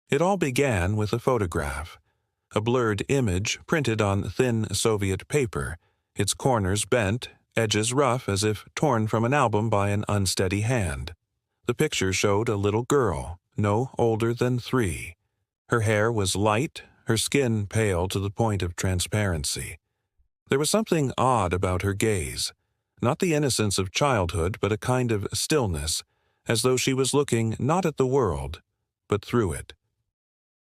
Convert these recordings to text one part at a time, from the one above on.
It all began with a photograph, a blurred image printed on thin Soviet paper, its corners bent, edges rough as if torn from an album by an unsteady hand. The picture showed a little girl, no older than 3. Her hair was light, her skin pale to the point of transparency. There was something odd about her gaze, not the innocence of childhood, but a kind of stillness, as though she was looking not at the world, but through it.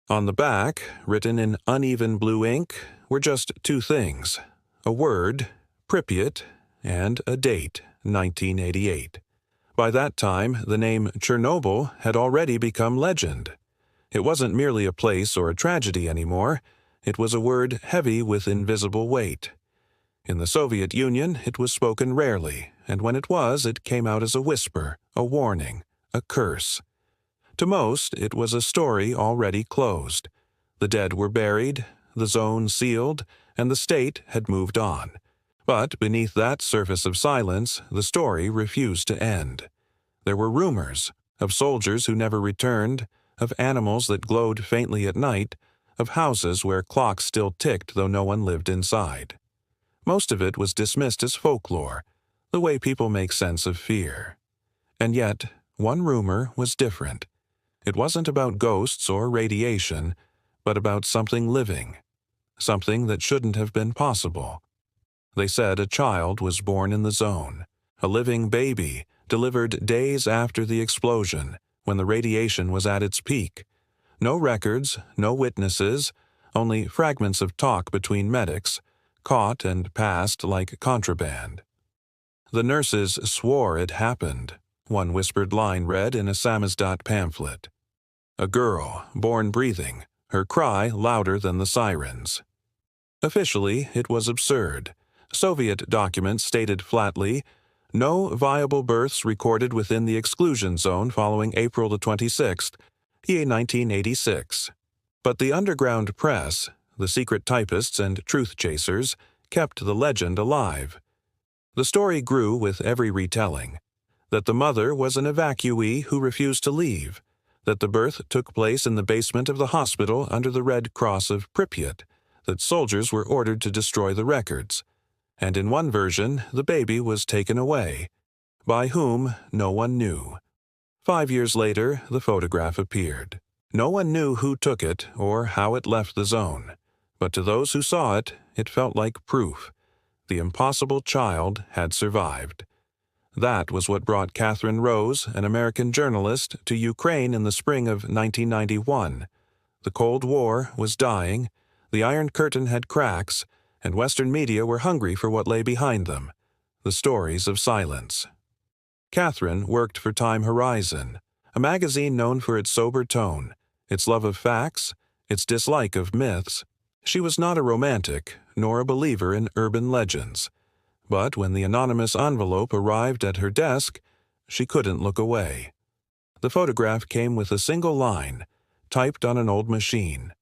On the back, written in uneven blue ink, were just 2 things: a word, Pripyat, and a date, 1988. By that time, the name Chernobyl had already become legend. It wasn't merely a place or a tragedy anymore. It was a word heavy with invisible weight. In the Soviet Union, it was spoken rarely, and when it was, it came out as a whisper, a warning, a curse. To most, it was a story already closed. The dead were buried, the zone sealed, and the state had moved on. But beneath that surface of silence, the story refused to end. There were rumors of soldiers who never returned, of animals that glowed faintly at night, of houses where clocks still ticked though no one lived inside. Most of it was dismissed as folklore, the way people make sense of fear. And yet, one rumor was different. It wasn't about ghosts or radiation, but about something living, something that shouldn't have been possible. They said a child was born in the zone, a living baby delivered days after the explosion, when the radiation was at its peak. No records, no witnesses, only fragments of talk between medics, caught and passed like contraband. The nurses swore it happened, one whispered line read in a samizdat pamphlet. A girl, born breathing, her cry louder than the sirens. Officially, it was absurd. Soviet documents stated flatly, no viable births recorded within the exclusion zone following April the 26th, year 1986. But the underground press, the secret typists and truth chasers, kept the legend alive. The story grew with every retelling, that the mother was an evacuee who refused to leave, that the birth took place in the basement of the hospital under the Red Cross of Pripyat, that soldiers were ordered to destroy the records, and in one version the baby was taken away. By whom, no one knew. 5 years later, the photograph appeared. No one knew who took it or how it left the zone, but to those who saw it, it felt like proof. The impossible child had survived. That was what brought Catherine Rose, an American journalist, to Ukraine in the spring of 1991. The Cold War was dying, the Iron Curtain had cracks, and Western media were hungry for what lay behind them, the stories of silence. Catherine worked for Time Horizon, a magazine known for its sober tone, its love of facts, its dislike of myths. She was not a romantic, nor a believer in urban legends. But when the anonymous envelope arrived at her desk, she couldn't look away. The photograph came with a single line, typed on an old machine.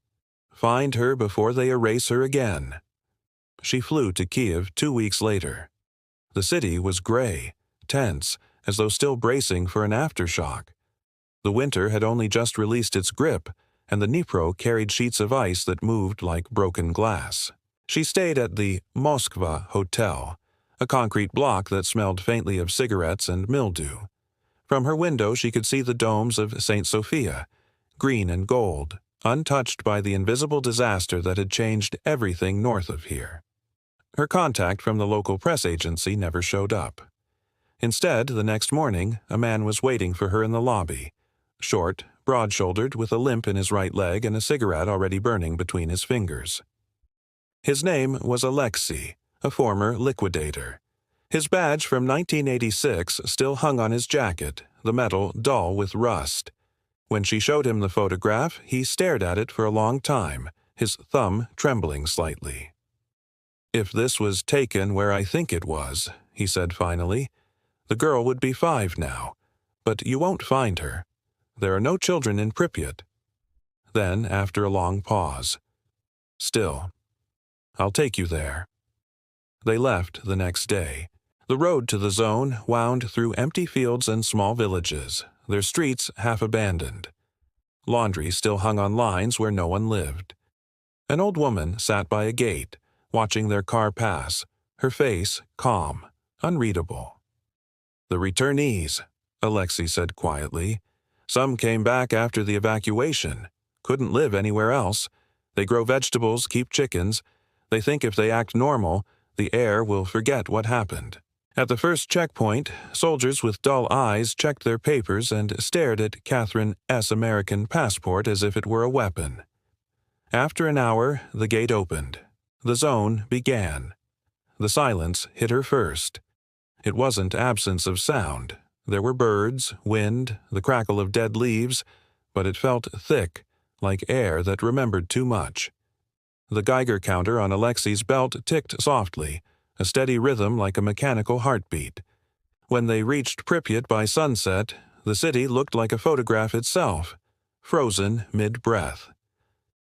Find her before they erase her again. She flew to Kiev 2 weeks later. The city was gray, tense, as though still bracing for an aftershock. The winter had only just released its grip, and the Dnipro carried sheets of ice that moved like broken glass. She stayed at the Moskva Hotel, a concrete block that smelled faintly of cigarettes and mildew. From her window she could see the domes of St. Sophia, green and gold, untouched by the invisible disaster that had changed everything north of here. Her contact from the local press agency never showed up. Instead, the next morning, a man was waiting for her in the lobby, short, broad-shouldered, with a limp in his right leg and a cigarette already burning between his fingers. His name was Alexei, a former liquidator. His badge from 1986 still hung on his jacket, the metal dull with rust. When she showed him the photograph, he stared at it for a long time, his thumb trembling slightly. If this was taken where I think it was, he said finally, the girl would be 5 now, but you won't find her. There are no children in Pripyat. Then, after a long pause, still, I'll take you there. They left the next day. The road to the zone wound through empty fields and small villages, their streets half abandoned. Laundry still hung on lines where no one lived. An old woman sat by a gate, watching their car pass, her face calm, unreadable. "The returnees," Alexei said quietly. "Some came back after the evacuation. Couldn't live anywhere else. They grow vegetables, keep chickens. They think if they act normal, the air will forget what happened." At the first checkpoint, soldiers with dull eyes checked their papers and stared at Catherine S. American passport as if it were a weapon. After an hour, the gate opened. The zone began. The silence hit her first. It wasn't absence of sound. There were birds, wind, the crackle of dead leaves, but it felt thick, like air that remembered too much. The Geiger counter on Alexei's belt ticked softly, a steady rhythm like a mechanical heartbeat. When they reached Pripyat by sunset, the city looked like a photograph itself, frozen mid-breath.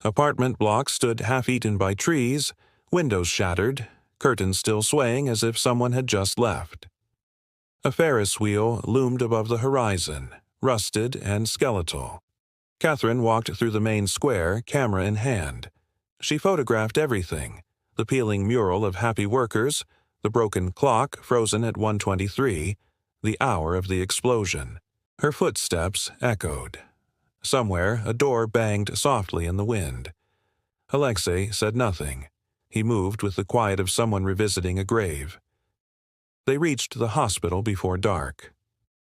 Apartment blocks stood half-eaten by trees, windows shattered, curtains still swaying as if someone had just left. A Ferris wheel loomed above the horizon, rusted and skeletal. Catherine walked through the main square, camera in hand. She photographed everything: the peeling mural of happy workers, the broken clock frozen at 1:23, the hour of the explosion. Her footsteps echoed. Somewhere a door banged softly in the wind. Alexei said nothing. He moved with the quiet of someone revisiting a grave. They reached the hospital before dark.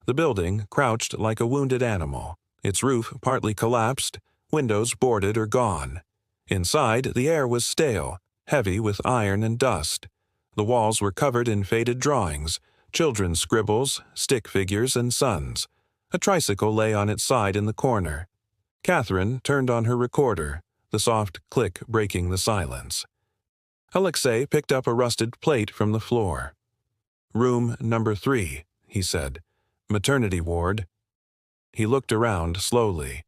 The building crouched like a wounded animal, its roof partly collapsed, windows boarded or gone. Inside, the air was stale, heavy with iron and dust. The walls were covered in faded drawings, children's scribbles, stick figures, and suns. A tricycle lay on its side in the corner. Catherine turned on her recorder, the soft click breaking the silence. Alexei picked up a rusted plate from the floor. "Room number 3, he said. "Maternity ward." He looked around slowly.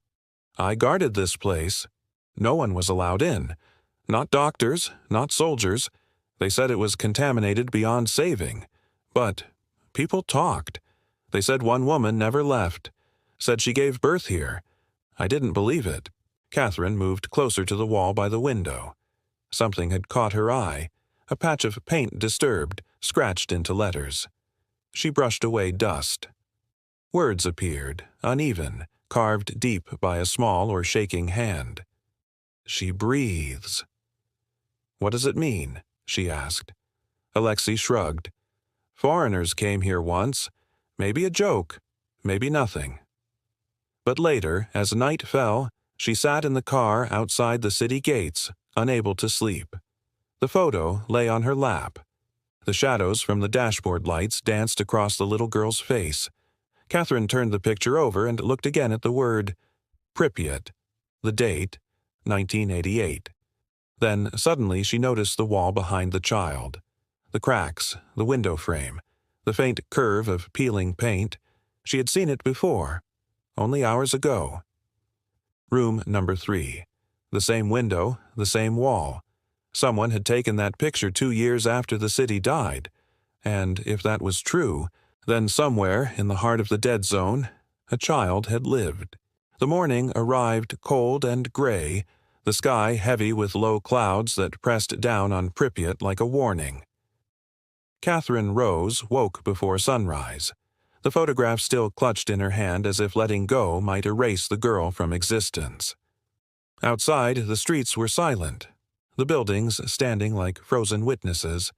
"I guarded this place. No one was allowed in. Not doctors, not soldiers. They said it was contaminated beyond saving. But people talked. They said one woman never left. Said she gave birth here. I didn't believe it." Catherine moved closer to the wall by the window. Something had caught her eye, a patch of paint disturbed, scratched into letters. She brushed away dust. Words appeared, uneven, carved deep by a small or shaking hand. "She breathes." "What does it mean?" she asked. Alexei shrugged. "Foreigners came here once. Maybe a joke, maybe nothing." But later, as night fell, she sat in the car outside the city gates, unable to sleep. The photo lay on her lap. The shadows from the dashboard lights danced across the little girl's face. Catherine turned the picture over and looked again at the word Pripyat, the date, 1988. Then suddenly she noticed the wall behind the child. The cracks, the window frame, the faint curve of peeling paint. She had seen it before, only hours ago. Room number 3. The same window, the same wall. Someone had taken that picture 2 years after the city died. And if that was true, then somewhere in the heart of the dead zone, a child had lived. The morning arrived cold and gray, the sky heavy with low clouds that pressed down on Pripyat like a warning. Catherine rose, woke before sunrise. The photograph still clutched in her hand as if letting go might erase the girl from existence. Outside, the streets were silent, the buildings standing like frozen witnesses,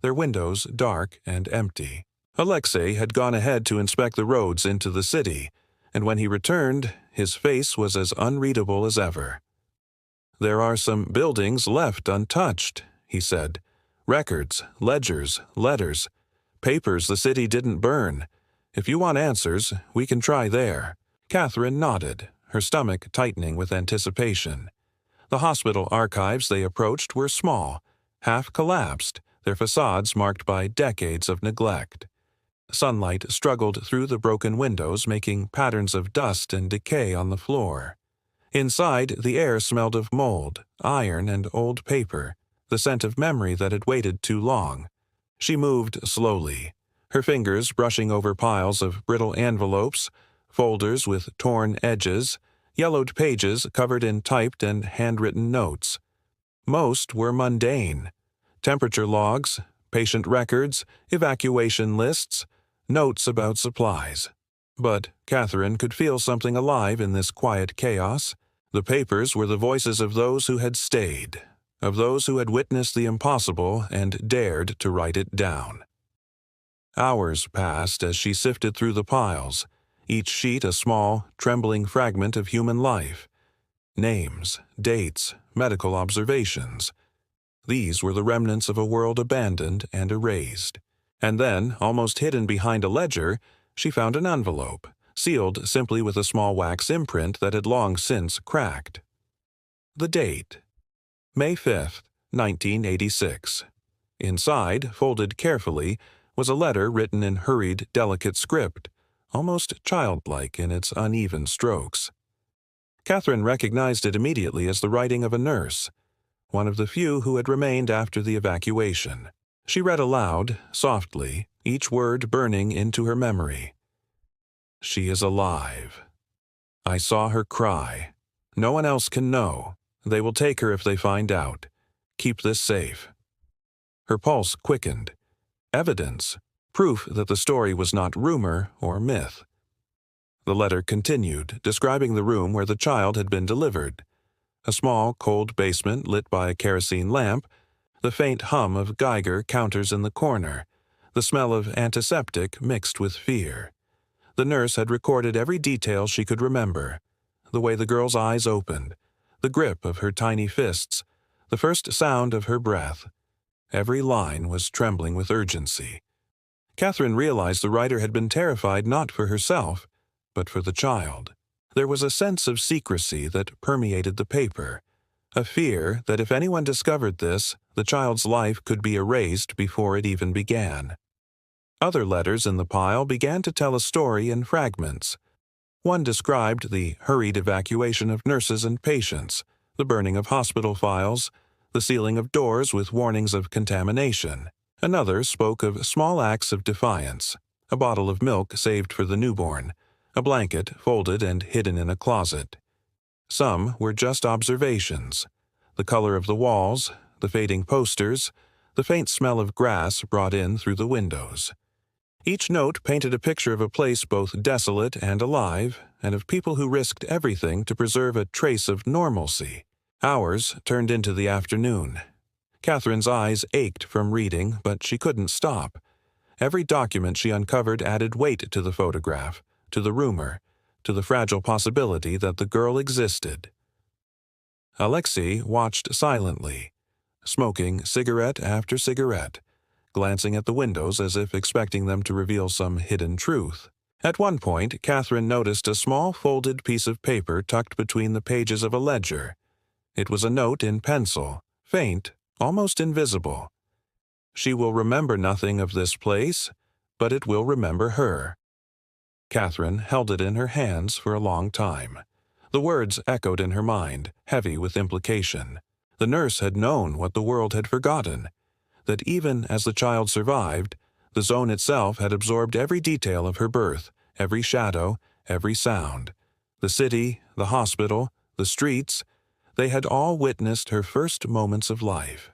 their windows dark and empty. Alexei had gone ahead to inspect the roads into the city, and when he returned, his face was as unreadable as ever. "There are some buildings left untouched," he said. "Records, ledgers, letters, papers the city didn't burn. If you want answers, we can try there." Catherine nodded, her stomach tightening with anticipation. The hospital archives they approached were small, half collapsed, their facades marked by decades of neglect. Sunlight struggled through the broken windows, making patterns of dust and decay on the floor. Inside, the air smelled of mold, iron, and old paper, the scent of memory that had waited too long. She moved slowly, her fingers brushing over piles of brittle envelopes, folders with torn edges, yellowed pages covered in typed and handwritten notes. Most were mundane: temperature logs, patient records, evacuation lists, notes about supplies. But Catherine could feel something alive in this quiet chaos. The papers were the voices of those who had stayed, of those who had witnessed the impossible and dared to write it down. Hours passed as she sifted through the piles, each sheet a small, trembling fragment of human life. Names, dates, medical observations. These were the remnants of a world abandoned and erased. And then, almost hidden behind a ledger, she found an envelope, sealed simply with a small wax imprint that had long since cracked. The date: May 5th, 1986. Inside, folded carefully, was a letter written in hurried, delicate script, almost childlike in its uneven strokes. Catherine recognized it immediately as the writing of a nurse, one of the few who had remained after the evacuation. She read aloud, softly, each word burning into her memory. "She is alive. I saw her cry. No one else can know. They will take her if they find out. Keep this safe." Her pulse quickened. Evidence, proof that the story was not rumor or myth. The letter continued, describing the room where the child had been delivered. A small, cold basement lit by a kerosene lamp, the faint hum of Geiger counters in the corner, the smell of antiseptic mixed with fear. The nurse had recorded every detail she could remember: the way the girl's eyes opened, the grip of her tiny fists, the first sound of her breath. Every line was trembling with urgency. Catherine realized the writer had been terrified not for herself, but for the child. There was a sense of secrecy that permeated the paper, a fear that if anyone discovered this, the child's life could be erased before it even began. Other letters in the pile began to tell a story in fragments. One described the hurried evacuation of nurses and patients, the burning of hospital files, the sealing of doors with warnings of contamination. Another spoke of small acts of defiance: a bottle of milk saved for the newborn, a blanket folded and hidden in a closet. Some were just observations: the color of the walls, the fading posters, the faint smell of grass brought in through the windows. Each note painted a picture of a place both desolate and alive, and of people who risked everything to preserve a trace of normalcy. Hours turned into the afternoon. Catherine's eyes ached from reading, but she couldn't stop. Every document she uncovered added weight to the photograph, to the rumor, to the fragile possibility that the girl existed. Alexei watched silently, smoking cigarette after cigarette, glancing at the windows as if expecting them to reveal some hidden truth. At one point, Catherine noticed a small folded piece of paper tucked between the pages of a ledger. It was a note in pencil, faint, almost invisible. "She will remember nothing of this place, but it will remember her." Catherine held it in her hands for a long time. The words echoed in her mind, heavy with implication. The nurse had known what the world had forgotten, that even as the child survived, the zone itself had absorbed every detail of her birth, every shadow, every sound. The city, the hospital, the streets, they had all witnessed her first moments of life.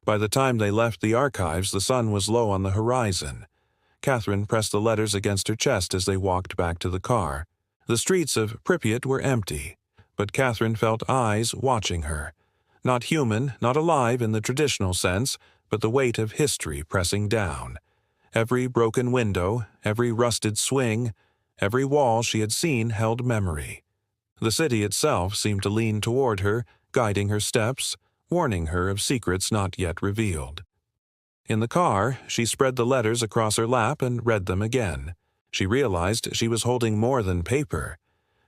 By the time they left the archives, the sun was low on the horizon. Catherine pressed the letters against her chest as they walked back to the car. The streets of Pripyat were empty, but Catherine felt eyes watching her. Not human, not alive in the traditional sense, but the weight of history pressing down. Every broken window, every rusted swing, every wall she had seen held memory. The city itself seemed to lean toward her, guiding her steps, warning her of secrets not yet revealed. In the car, she spread the letters across her lap and read them again. She realized she was holding more than paper.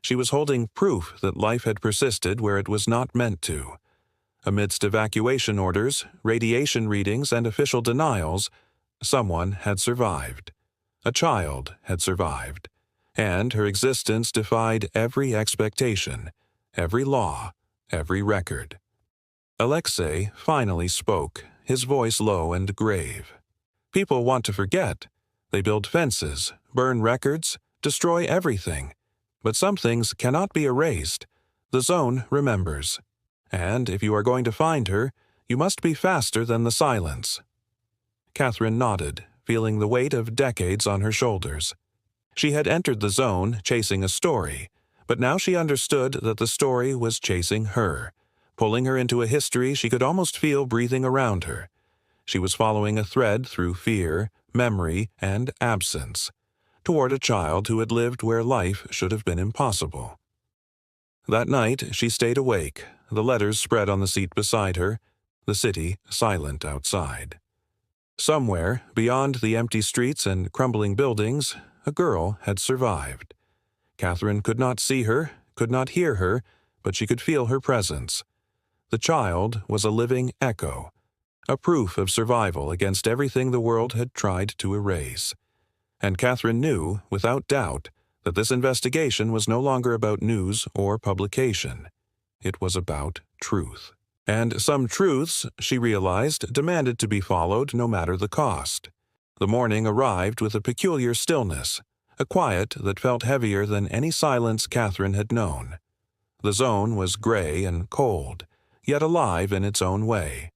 She was holding proof that life had persisted where it was not meant to. Amidst evacuation orders, radiation readings, and official denials, someone had survived. A child had survived. And her existence defied every expectation, every law, every record. Alexei finally spoke, his voice low and grave. "People want to forget. They build fences, burn records, destroy everything. But some things cannot be erased. The zone remembers. And if you are going to find her, you must be faster than the silence. Catherine nodded, feeling the weight of decades on her shoulders. She had entered the zone chasing a story, but now she understood that the story was chasing her, pulling her into a history she could almost feel breathing around her. She was following a thread through fear, memory, and absence, toward a child who had lived where life should have been impossible. That night she stayed awake, the letters spread on the seat beside her, the city silent outside. Somewhere, beyond the empty streets and crumbling buildings, a girl had survived. Catherine could not see her, could not hear her, but she could feel her presence. The child was a living echo, a proof of survival against everything the world had tried to erase. And Catherine knew, without doubt, that this investigation was no longer about news or publication. It was about truth. And some truths, she realized, demanded to be followed no matter the cost. The morning arrived with a peculiar stillness, a quiet that felt heavier than any silence Catherine had known. The zone was gray and cold, yet alive in its own way,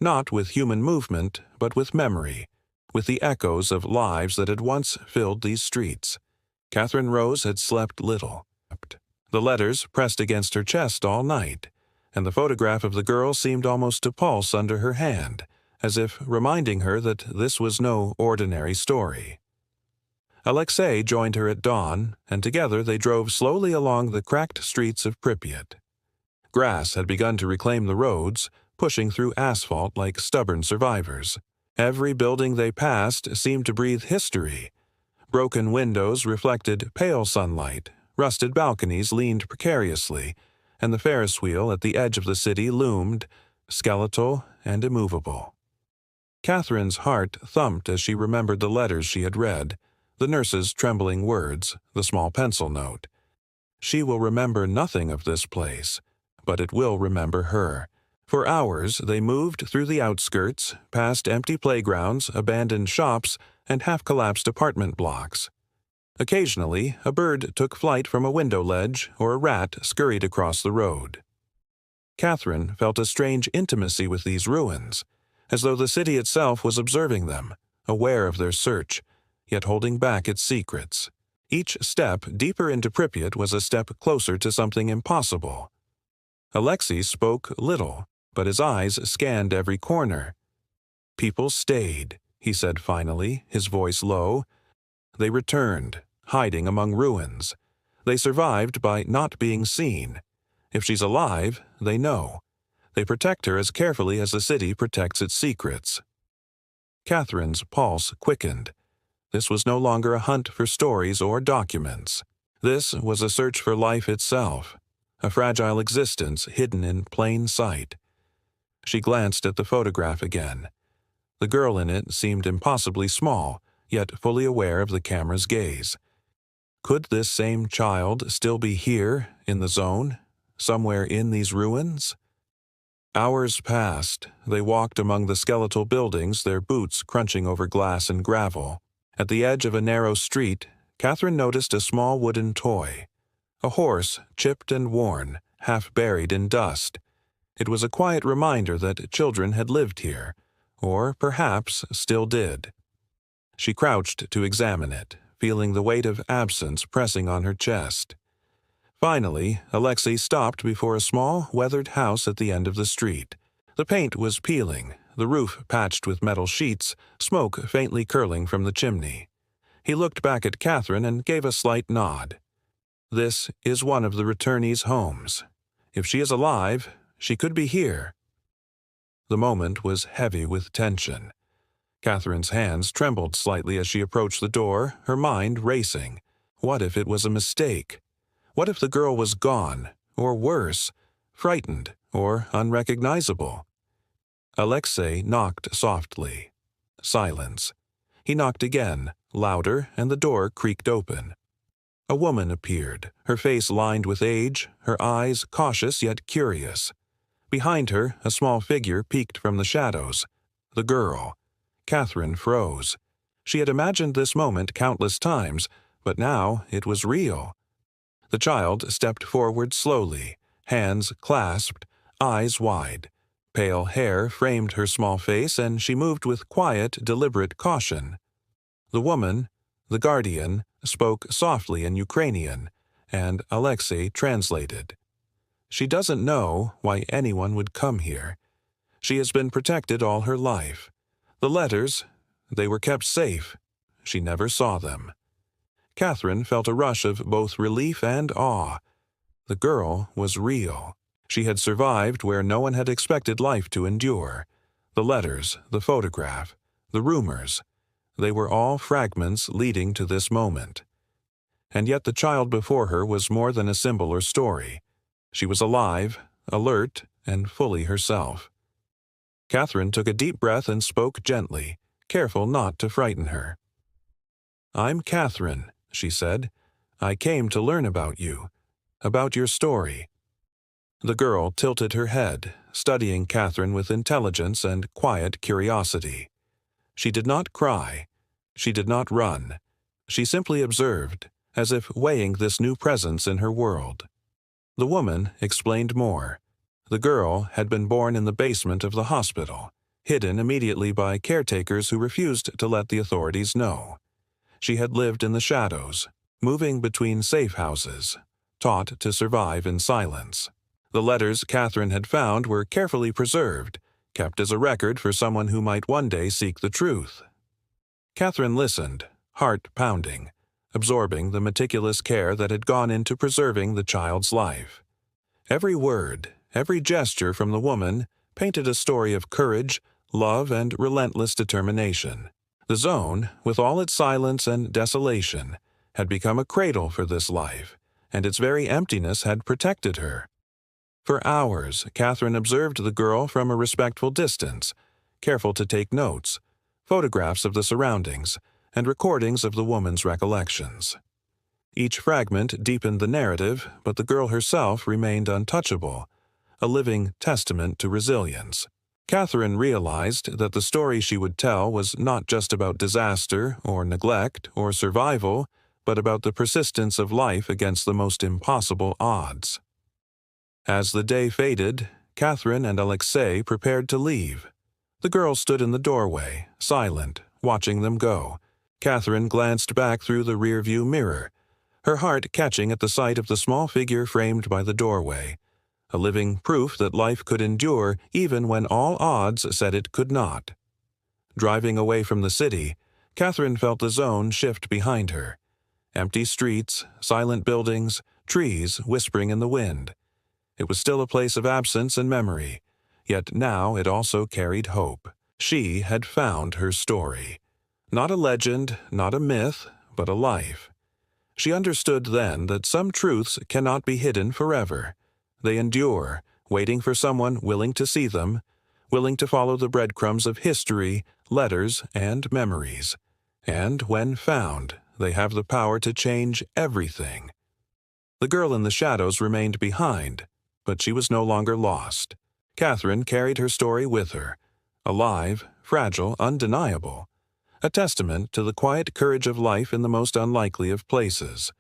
not with human movement, but with memory, with the echoes of lives that had once filled these streets. Catherine Rose had slept little. The letters pressed against her chest all night, and the photograph of the girl seemed almost to pulse under her hand, as if reminding her that this was no ordinary story. Alexei joined her at dawn, and together they drove slowly along the cracked streets of Pripyat. Grass had begun to reclaim the roads, pushing through asphalt like stubborn survivors. Every building they passed seemed to breathe history. Broken windows reflected pale sunlight, rusted balconies leaned precariously, and the Ferris wheel at the edge of the city loomed, skeletal and immovable. Catherine's heart thumped as she remembered the letters she had read, the nurse's trembling words, the small pencil note. She will remember nothing of this place, but it will remember her. For hours they moved through the outskirts, past empty playgrounds, abandoned shops, and half-collapsed apartment blocks. Occasionally, a bird took flight from a window ledge or a rat scurried across the road. Catherine felt a strange intimacy with these ruins, as though the city itself was observing them, aware of their search, yet holding back its secrets. Each step deeper into Pripyat was a step closer to something impossible. Alexei spoke little, but his eyes scanned every corner. "People stayed," he said finally, his voice low. "They returned, hiding among ruins. They survived by not being seen. If she's alive, they know. They protect her as carefully as the city protects its secrets." Catherine's pulse quickened. This was no longer a hunt for stories or documents. This was a search for life itself, a fragile existence hidden in plain sight. She glanced at the photograph again. The girl in it seemed impossibly small, yet fully aware of the camera's gaze. Could this same child still be here, in the zone, somewhere in these ruins? Hours passed. They walked among the skeletal buildings, their boots crunching over glass and gravel. At the edge of a narrow street, Catherine noticed a small wooden toy. A horse, chipped and worn, half buried in dust. It was a quiet reminder that children had lived here, or perhaps still did. She crouched to examine it, feeling the weight of absence pressing on her chest. Finally, Alexei stopped before a small, weathered house at the end of the street. The paint was peeling, the roof patched with metal sheets, smoke faintly curling from the chimney. He looked back at Catherine and gave a slight nod. "This is one of the returnees' homes. If she is alive, she could be here." The moment was heavy with tension. Catherine's hands trembled slightly as she approached the door, her mind racing. What if it was a mistake? What if the girl was gone, or worse, frightened or unrecognizable? Alexei knocked softly. Silence. He knocked again, louder, and the door creaked open. A woman appeared, her face lined with age, her eyes cautious yet curious. Behind her, a small figure peeked from the shadows. The girl. Catherine froze. She had imagined this moment countless times, but now it was real. The child stepped forward slowly, hands clasped, eyes wide. Pale hair framed her small face, and she moved with quiet, deliberate caution. The woman, the guardian, spoke softly in Ukrainian, and Alexei translated. She doesn't know why anyone would come here. She has been protected all her life. The letters, they were kept safe. She never saw them. Catherine felt a rush of both relief and awe. The girl was real. She had survived where no one had expected life to endure. The letters, the photograph, the rumors, they were all fragments leading to this moment. And yet the child before her was more than a symbol or story. She was alive, alert, and fully herself. Catherine took a deep breath and spoke gently, careful not to frighten her. "I'm Catherine," she said. "I came to learn about you, about your story." The girl tilted her head, studying Catherine with intelligence and quiet curiosity. She did not cry. She did not run. She simply observed, as if weighing this new presence in her world. The woman explained more. The girl had been born in the basement of the hospital, hidden immediately by caretakers who refused to let the authorities know. She had lived in the shadows, moving between safe houses, taught to survive in silence. The letters Catherine had found were carefully preserved, kept as a record for someone who might one day seek the truth. Catherine listened, heart pounding, absorbing the meticulous care that had gone into preserving the child's life. Every word, every gesture from the woman painted a story of courage, love, and relentless determination. The zone, with all its silence and desolation, had become a cradle for this life, and its very emptiness had protected her. For hours, Catherine observed the girl from a respectful distance, careful to take notes, photographs of the surroundings, and recordings of the woman's recollections. Each fragment deepened the narrative, but the girl herself remained untouchable, a living testament to resilience. Catherine realized that the story she would tell was not just about disaster or neglect or survival, but about the persistence of life against the most impossible odds. As the day faded, Catherine and Alexei prepared to leave. The girl stood in the doorway, silent, watching them go. Catherine glanced back through the rearview mirror, her heart catching at the sight of the small figure framed by the doorway, a living proof that life could endure even when all odds said it could not. Driving away from the city, Catherine felt the zone shift behind her. Empty streets, silent buildings, trees whispering in the wind. It was still a place of absence and memory, yet now it also carried hope. She had found her story. Not a legend, not a myth, but a life. She understood then that some truths cannot be hidden forever. They endure, waiting for someone willing to see them, willing to follow the breadcrumbs of history, letters, and memories. And when found, they have the power to change everything. The girl in the shadows remained behind, but she was no longer lost. Catherine carried her story with her, alive, fragile, undeniable, a testament to the quiet courage of life in the most unlikely of places.